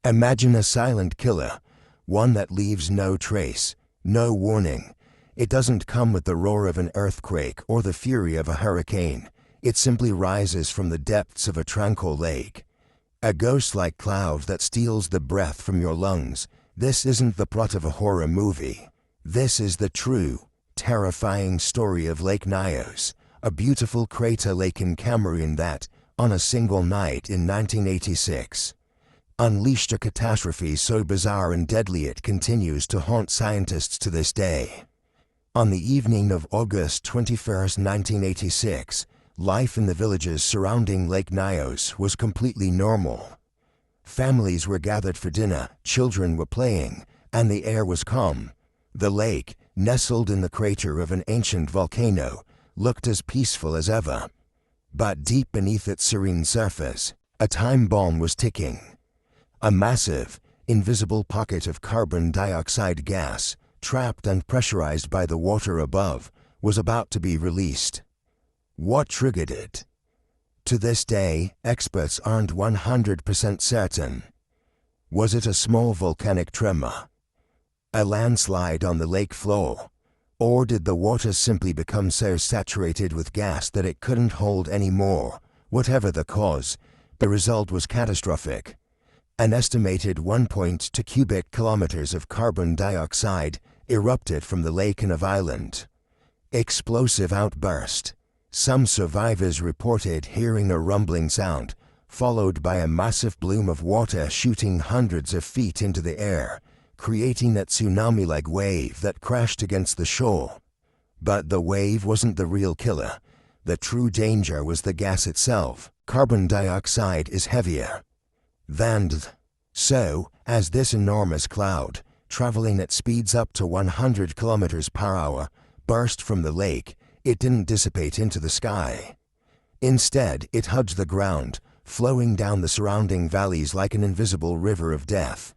Imagine a silent killer, one that leaves no trace, no warning. It doesn't come with the roar of an earthquake or the fury of a hurricane. It simply rises from the depths of a tranquil lake. A ghost-like cloud that steals the breath from your lungs. This isn't the plot of a horror movie. This is the true, terrifying story of Lake Nyos, a beautiful crater lake in Cameroon that, on a single night in 1986, unleashed a catastrophe so bizarre and deadly it continues to haunt scientists to this day. On the evening of August 21, 1986, life in the villages surrounding Lake Nyos was completely normal. Families were gathered for dinner, children were playing, and the air was calm. The lake, nestled in the crater of an ancient volcano, looked as peaceful as ever. But deep beneath its serene surface, a time bomb was ticking. A massive, invisible pocket of carbon dioxide gas, trapped and pressurized by the water above, was about to be released. What triggered it? To this day, experts aren't 100% certain. Was it a small volcanic tremor? A landslide on the lake floor? Or did the water simply become so saturated with gas that it couldn't hold any more? Whatever the cause, the result was catastrophic. An estimated 1.2 cubic kilometers of carbon dioxide erupted from the lake in a violent, explosive outburst. Some survivors reported hearing a rumbling sound, followed by a massive plume of water shooting hundreds of feet into the air, creating that tsunami-like wave that crashed against the shore. But the wave wasn't the real killer. The true danger was the gas itself. Carbon dioxide is heavier than so, as this enormous cloud, traveling at speeds up to 100 kilometers per hour, burst from the lake, it didn't dissipate into the sky. Instead, it hugged the ground, flowing down the surrounding valleys like an invisible river of death.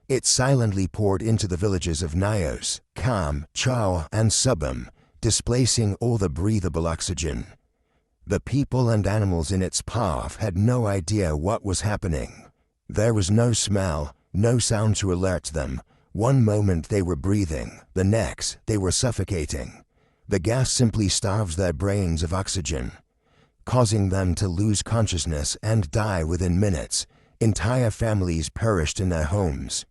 It silently poured into the villages of Nyos, Kam, Chao, and Subam, displacing all the breathable oxygen. The people and animals in its path had no idea what was happening. There was no smell, no sound to alert them. One moment they were breathing, the next they were suffocating. The gas simply starves their brains of oxygen, causing them to lose consciousness and die within minutes. Entire families perished in their homes.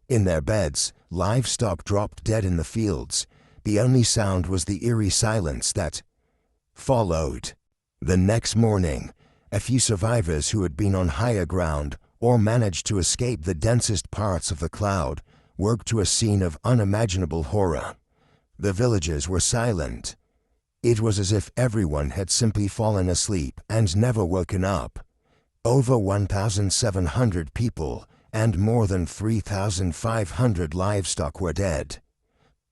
In their beds, livestock dropped dead in the fields. The only sound was the eerie silence that followed. The next morning, a few survivors who had been on higher ground or managed to escape the densest parts of the cloud worked to a scene of unimaginable horror. The villagers were silent. It was as if everyone had simply fallen asleep and never woken up. Over 1,700 people and more than 3,500 livestock were dead.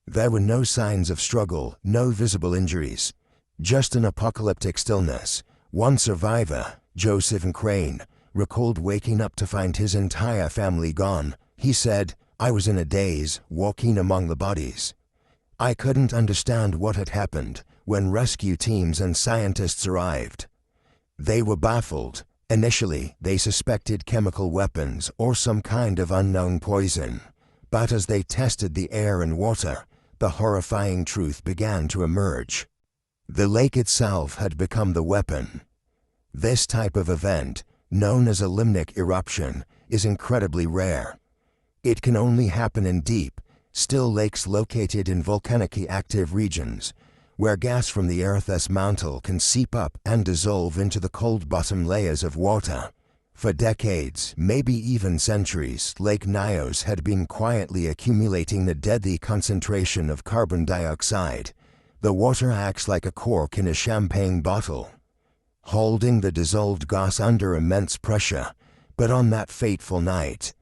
There were no signs of struggle, no visible injuries, just an apocalyptic stillness. One survivor, Joseph Crane, recalled waking up to find his entire family gone. He said, "I was in a daze, walking among the bodies. I couldn't understand what had happened when rescue teams and scientists arrived. They were baffled. Initially, they suspected chemical weapons or some kind of unknown poison. But as they tested the air and water, the horrifying truth began to emerge. The lake itself had become the weapon." This type of event, known as a limnic eruption, is incredibly rare. It can only happen in deep, still lakes located in volcanically active regions, where gas from the Earth's mantle can seep up and dissolve into the cold bottom layers of water. For decades, maybe even centuries, Lake Nyos had been quietly accumulating the deadly concentration of carbon dioxide. The water acts like a cork in a champagne bottle, holding the dissolved gas under immense pressure. But on that fateful night,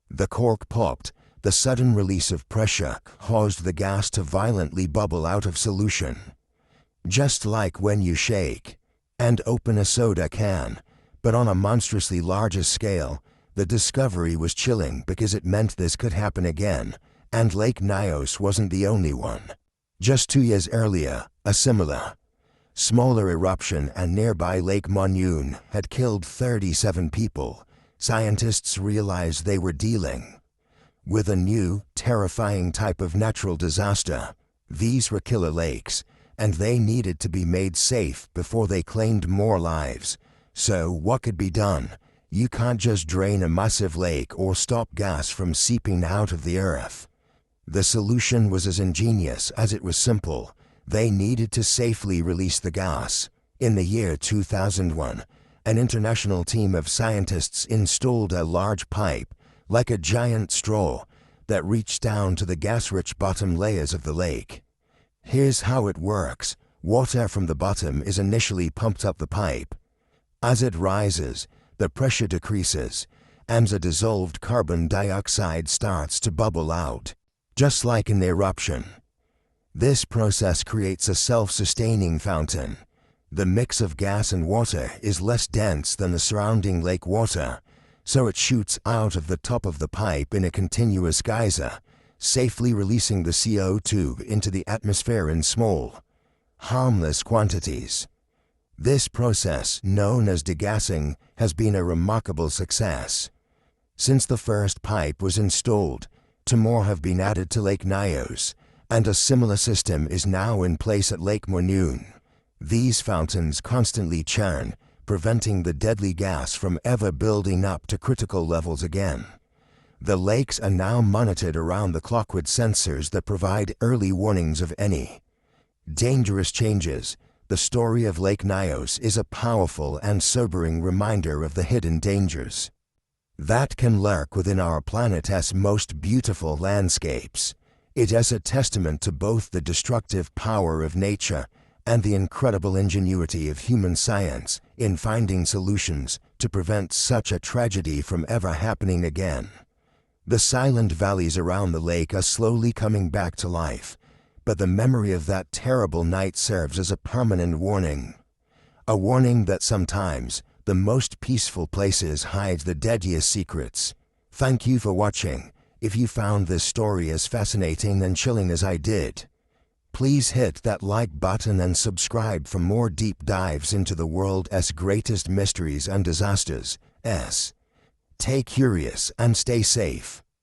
the cork popped. The sudden release of pressure caused the gas to violently bubble out of solution. Just like when you shake and open a soda can, but on a monstrously larger scale. The discovery was chilling because it meant this could happen again, and Lake Nyos wasn't the only one. Just 2 years earlier, a similar, smaller eruption at nearby Lake Nyos had killed 37 people. scientists realized they were dealing with a new, terrifying type of natural disaster. These were killer lakes, and they needed to be made safe before they claimed more lives. So what could be done? You can't just drain a massive lake or stop gas from seeping out of the earth. The solution was as ingenious as it was simple. They needed to safely release the gas. In the year 2001, an international team of scientists installed a large pipe, like a giant straw, that reached down to the gas-rich bottom layers of the lake. Here's how it works. Water from the bottom is initially pumped up the pipe. As it rises, the pressure decreases, and the dissolved carbon dioxide starts to bubble out, just like an eruption. This process creates a self-sustaining fountain. The mix of gas and water is less dense than the surrounding lake water, so it shoots out of the top of the pipe in a continuous geyser, safely releasing the CO2 into the atmosphere in small, harmless quantities. This process, known as degassing, has been a remarkable success. Since the first pipe was installed, two more have been added to Lake Nyos, and a similar system is now in place at Lake Nyos. These fountains constantly churn, preventing the deadly gas from ever building up to critical levels again. The lakes are now monitored around the clock with sensors that provide early warnings of any dangerous changes. The story of Lake Nyos is a powerful and sobering reminder of the hidden dangers that can lurk within our planet's most beautiful landscapes. It is a testament to both the destructive power of nature and the incredible ingenuity of human science in finding solutions to prevent such a tragedy from ever happening again. The silent valleys around the lake are slowly coming back to life, but the memory of that terrible night serves as a permanent warning. A warning that sometimes the most peaceful places hide the deadliest secrets. Thank you for watching. If you found this story as fascinating and chilling as I did, please hit that like button and subscribe for more deep dives into the world's greatest mysteries and disasters. Stay curious and stay safe.